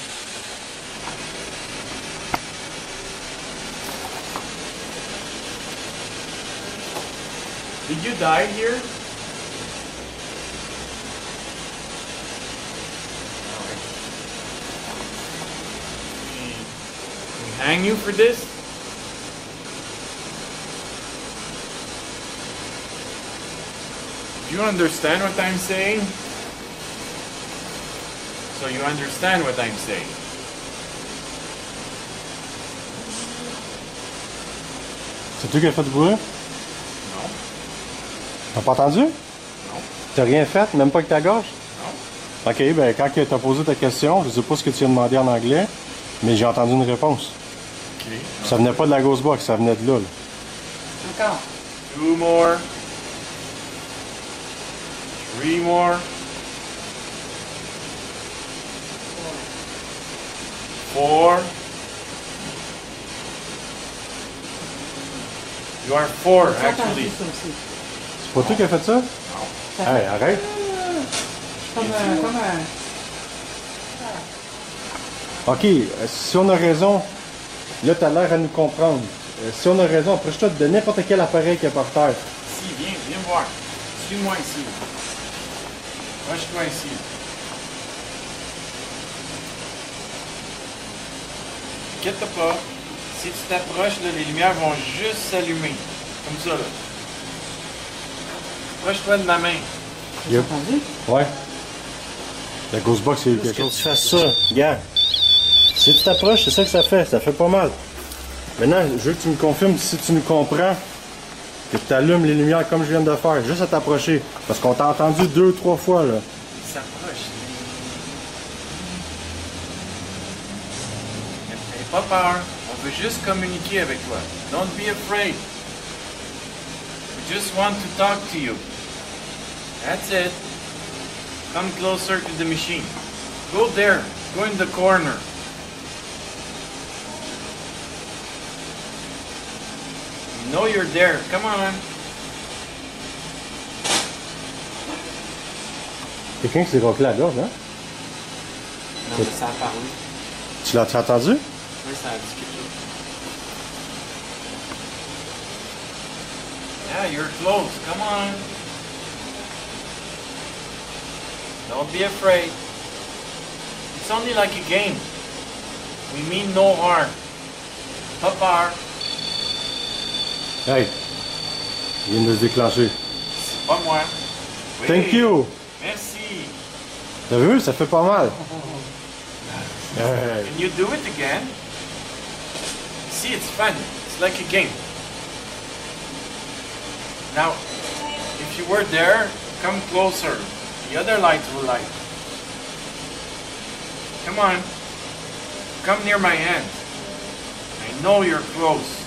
Did you die here? We hang you for this? Do you understand what I'm saying? So you understand what I'm saying? C'est toi qui as fait du bruit? Non. T'as pas entendu? Non. T'as rien fait? Même pas avec ta gorge? Non. Ok, ben quand tu as posé ta question, je sais pas ce que tu as demandé en anglais, mais j'ai entendu une réponse. Ok. Ça venait pas de la Ghostbox, ça venait de là. Encore. 2 more. 3 more. 4. You are 4 actually. C'est pas toi qui as fait ça? Non. Hey, arrête. Comme un... Ok, si on a raison, là t'as l'air à nous comprendre. Si on a raison, approche-toi de n'importe quel appareil qui est par terre. Ici, viens voir. Suis-moi ici. Approche-toi ici. Inquiète pas. Si tu t'approches, là, les lumières vont juste s'allumer. Comme ça, là. Approche-toi de ma main. J'ai entendu? Ouais. La Ghostbox, c'est quelque chose. Tu fasses ça, gars. Si tu t'approches, c'est ça que ça fait pas mal. Maintenant, je veux que tu me confirmes si tu nous comprends que tu allumes les lumières comme je viens de faire, juste à t'approcher. Parce qu'on t'a entendu 2-3 fois, là. Il s'approche. N'aie pas peur. On veut juste communiquer avec toi. Don't be afraid. We just want to talk to you. That's it. Come closer to the machine. Go there. Go in the corner. You know you're there. Come on. Quelqu'un qui s'est roclé la gorge, hein? Non, mais ça a parlé. Tu l'as entendu? Oui, ça a dit quelque chose. Yeah, you're close. Come on. Don't be afraid. It's only like a game. We mean no harm. Pas peur. Hey, il vient de se déclencher. C'est pas moi. Oui. Thank you! Merci. T'as vu? Ça fait pas mal. Hey. Can you do it again? See, it's fun. It's like a game. Now, if you were there, come closer. The other lights will light. Come on. Come near my hand. I know you're close.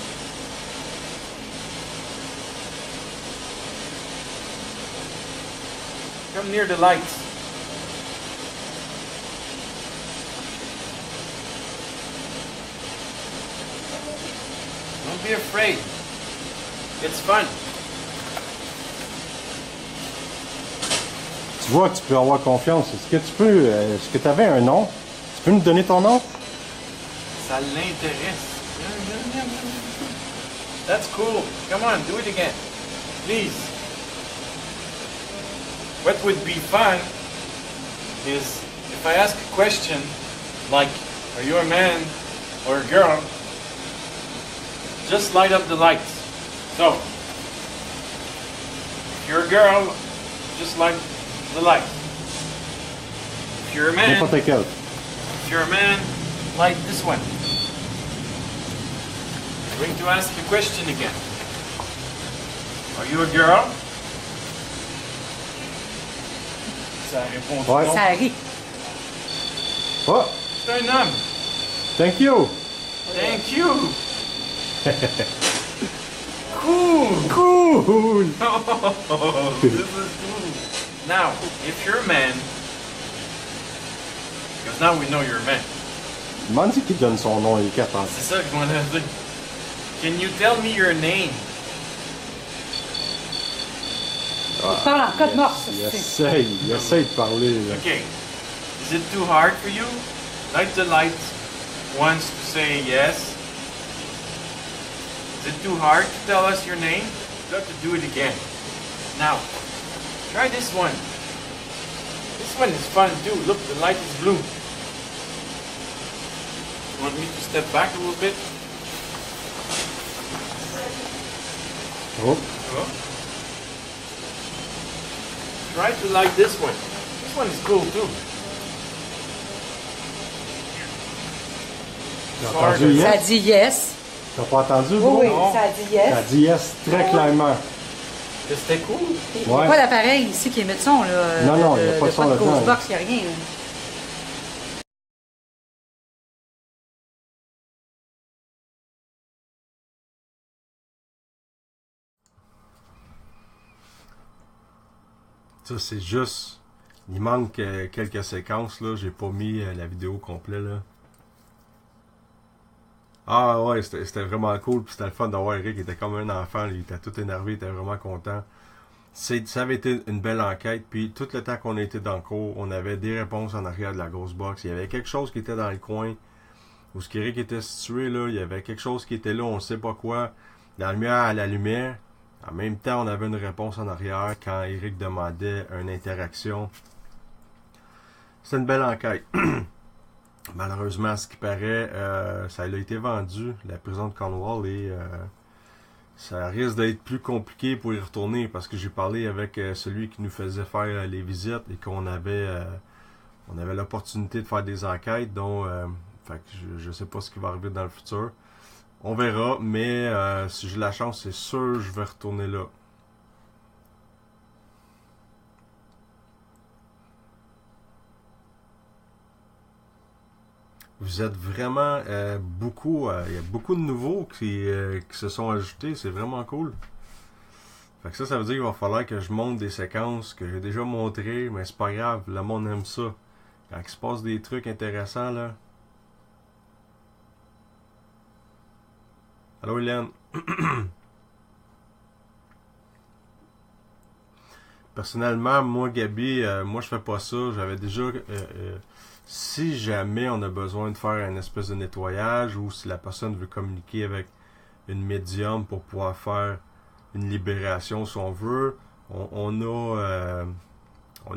Come near the lights. Don't be afraid. It's fun. Tu vois que tu peux avoir confiance. Est-ce que tu avais un nom? Tu peux nous donner ton nom? Ça l'intéresse. That's cool. Come on, do it again. Please. What would be fun is if I ask a question like, are you a man or a girl? Just light up the lights. So, if you're a girl, just light the light. If you're a man, N'importe quel. if you're a man, light this one. I'm going to ask the question again. Are you a girl? Ça répond Ouais. non. Ça rit. Oh! C'est un homme. Thank you! Thank you. Cool. Cool! This is cool. Now, if you're a man, because now we know you're a man. Demande qui donne son nom, il est capable. C'est ça que je m'en ai dit. Can you tell me your name? Il parle en code morse. Il essaye de parler. Là. Okay. Is it too hard for you? Light the light once to say yes. Is it too hard to tell us your name? You have to do it again. Now, try this one. This one is fun too. Look, the light is blue. You want me to step back a little bit? Oh. Hello? Try to light this one. This one is cool too. T'as entendu Ça yes? dit yes. T'as pas entendu? Oui, Bro? oui, Non. ça dit yes. T'as dit yes très clairement. C'était cool. Il n'y a Ouais. pas d'appareil ici qui émet de son. Là, Non, non, il y a pas de son de là-dedans. Ghostbox, il n'y a rien. Là. Ça, c'est juste... Il manque quelques séquences, là. J'ai pas mis la vidéo complète, là. Ah ouais, c'était vraiment cool. Puis c'était le fun d'avoir Eric. Il était comme un enfant. Il était tout énervé. Il était vraiment content. Ça avait été une belle enquête. Puis tout le temps qu'on était dans le cours, on avait des réponses en arrière de la grosse box. Il y avait quelque chose qui était dans le coin où ce qu'Eric était situé, là. Il y avait quelque chose qui était là, on sait pas quoi. La lumière à la lumière. En même temps, on avait une réponse en arrière quand Eric demandait une interaction. C'est une belle enquête. Malheureusement, à ce qui paraît, ça a été vendu, la prison de Cornwall, et ça risque d'être plus compliqué pour y retourner parce que j'ai parlé avec celui qui nous faisait faire les visites et qu'on avait l'opportunité de faire des enquêtes, dont fait que je sais pas ce qui va arriver dans le futur. On verra, mais si j'ai la chance, c'est sûr je vais retourner là. Vous êtes vraiment beaucoup... Il y a beaucoup de nouveaux qui se sont ajoutés. C'est vraiment cool. Fait que ça veut dire qu'il va falloir que je monte des séquences que j'ai déjà montrées. Mais c'est pas grave. Le monde aime ça. Quand il se passe des trucs intéressants, là. Allô, Hélène. Personnellement, moi, Gabi, moi, je fais pas ça. J'avais déjà... si jamais on a besoin de faire une espèce de nettoyage ou si la personne veut communiquer avec une médium pour pouvoir faire une libération si on veut, on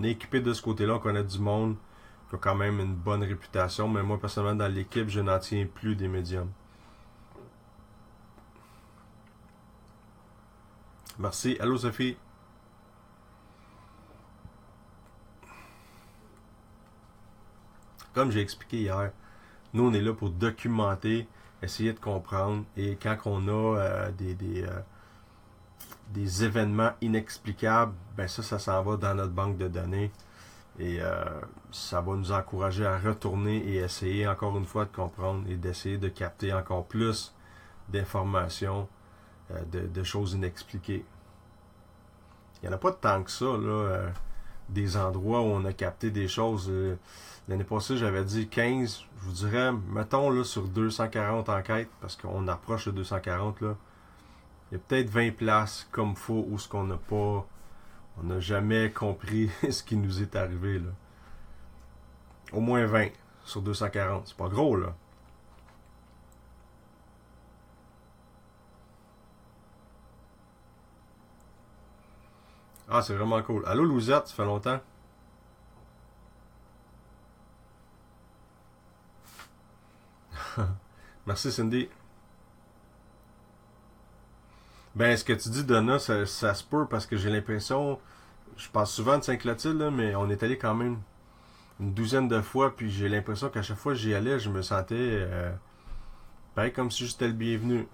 est équipé de ce côté-là, on connaît du monde qui a quand même une bonne réputation, mais moi personnellement dans l'équipe je n'en tiens plus des médiums. Merci. Allô Sophie. Comme j'ai expliqué hier, nous on est là pour documenter, essayer de comprendre, et quand on a des événements inexplicables, ben ça s'en va dans notre banque de données et ça va nous encourager à retourner et essayer encore une fois de comprendre et d'essayer de capter encore plus d'informations, de choses inexpliquées. Il n'y en a pas tant que ça, là, des endroits où on a capté des choses. L'année passée, j'avais dit 15, je vous dirais, mettons là sur 240 enquêtes, parce qu'on approche de 240, là. Il y a peut-être 20 places comme faut où ce qu'on n'a pas, on n'a jamais compris ce qui nous est arrivé, là. Au moins 20 sur 240, c'est pas gros, là. Ah, c'est vraiment cool. Allô, Louisette, ça fait longtemps? Merci, Cindy. Ben, ce que tu dis, Donna, ça se peut parce que j'ai l'impression... Je passe souvent de Saint-Clotilde, là, mais on est allé quand même une douzaine de fois, puis j'ai l'impression qu'à chaque fois que j'y allais, je me sentais pareil comme si j'étais le bienvenu.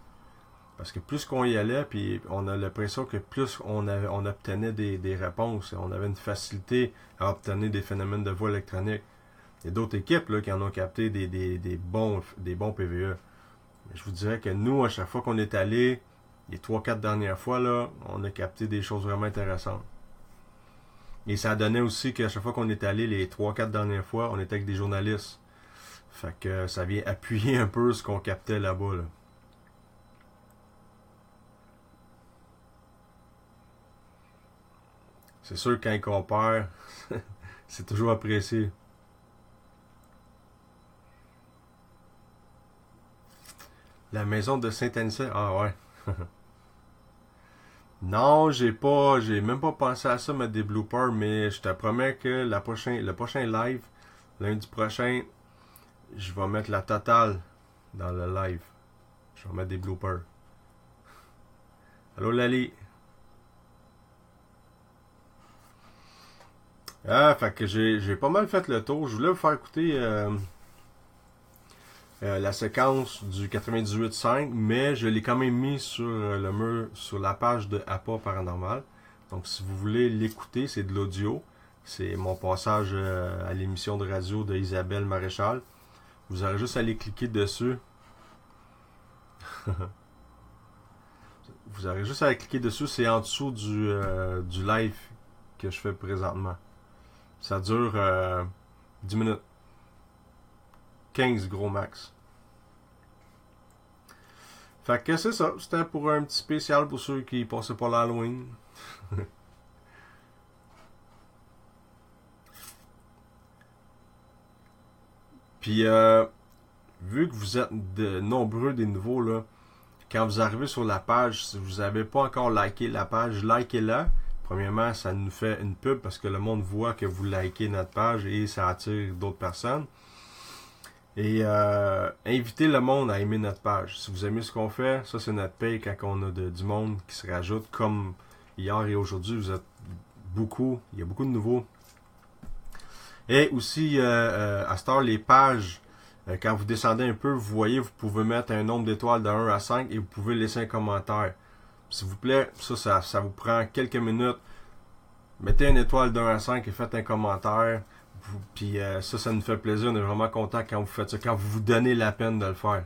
Parce que plus qu'on y allait, puis on a l'impression que plus on obtenait des réponses, on avait une facilité à obtenir des phénomènes de voix électronique. Il y a d'autres équipes là, qui en ont capté des bons PVE. Mais je vous dirais que nous, à chaque fois qu'on est allé, les 3-4 dernières fois, là, on a capté des choses vraiment intéressantes. Et ça donnait aussi qu'à chaque fois qu'on est allé, les 3-4 dernières fois, on était avec des journalistes. Fait que ça vient appuyer un peu ce qu'on captait là-bas, là. C'est sûr que quand ils comparent, c'est toujours apprécié. La maison de Saint-Anicet, ah ouais. Non, j'ai même pas pensé à ça, mettre des bloopers, mais je te promets que le prochain live, lundi prochain, je vais mettre la totale dans le live. Je vais mettre des bloopers. Allô Lali. Ah, fait que j'ai pas mal fait le tour. Je voulais vous faire écouter la séquence du 98.5, mais je l'ai quand même mis sur le mur, sur la page de APA Paranormal. Donc si vous voulez l'écouter, c'est de l'audio. C'est mon passage à l'émission de radio de Isabelle Maréchal. Vous aurez juste à aller cliquer dessus. Vous aurez juste à cliquer dessus, c'est en dessous du live que je fais présentement. Ça dure 10 minutes. 15 gros max. Fait que c'est ça. C'était pour un petit spécial pour ceux qui passaient pas l'Halloween. Puis, vu que vous êtes nombreux des nouveaux, là, quand vous arrivez sur la page, si vous n'avez pas encore liké la page, likez-la. Premièrement, ça nous fait une pub parce que le monde voit que vous likez notre page et ça attire d'autres personnes. Et invitez le monde à aimer notre page. Si vous aimez ce qu'on fait, ça c'est notre paye quand on a du monde qui se rajoute. Comme hier et aujourd'hui, vous êtes beaucoup. Il y a beaucoup de nouveaux. Et aussi, à cette heure, les pages, quand vous descendez un peu, vous voyez, vous pouvez mettre un nombre d'étoiles de 1 à 5 et vous pouvez laisser un commentaire. S'il vous plaît, ça vous prend quelques minutes. Mettez une étoile de 1 à 5 et faites un commentaire. Puis ça nous fait plaisir. On est vraiment content quand vous faites ça, quand vous vous donnez la peine de le faire.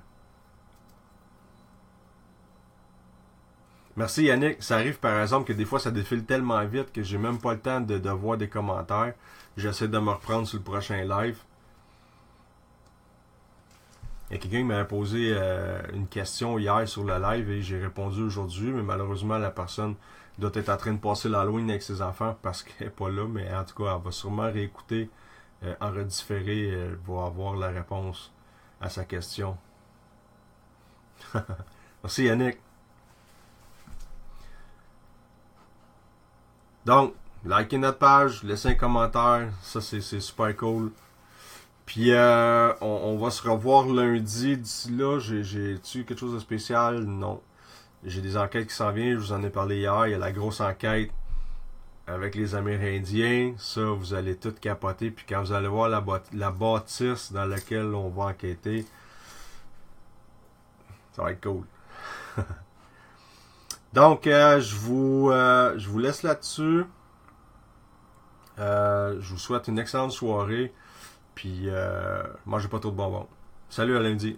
Merci Yannick. Ça arrive par exemple que des fois ça défile tellement vite que j'ai même pas le temps de voir des commentaires. J'essaie de me reprendre sur le prochain live. Il y a quelqu'un qui m'avait posé une question hier sur le live et j'ai répondu aujourd'hui, mais malheureusement la personne doit être en train de passer l'Halloween avec ses enfants parce qu'elle n'est pas là, mais en tout cas elle va sûrement réécouter en redifféré, elle va avoir la réponse à sa question. Merci Yannick. Donc, likez notre page, laissez un commentaire, ça c'est super cool. Puis on va se revoir lundi. D'ici là, j'ai-tu quelque chose de spécial? Non. J'ai des enquêtes qui s'en viennent, je vous en ai parlé hier. Il y a la grosse enquête avec les Amérindiens. Ça, vous allez tout capoter. Puis quand vous allez voir la bâtisse dans laquelle on va enquêter, ça va être cool. Donc, je vous laisse là-dessus. Je vous souhaite une excellente soirée. Puis, mangez pas trop de bonbons. Salut à lundi.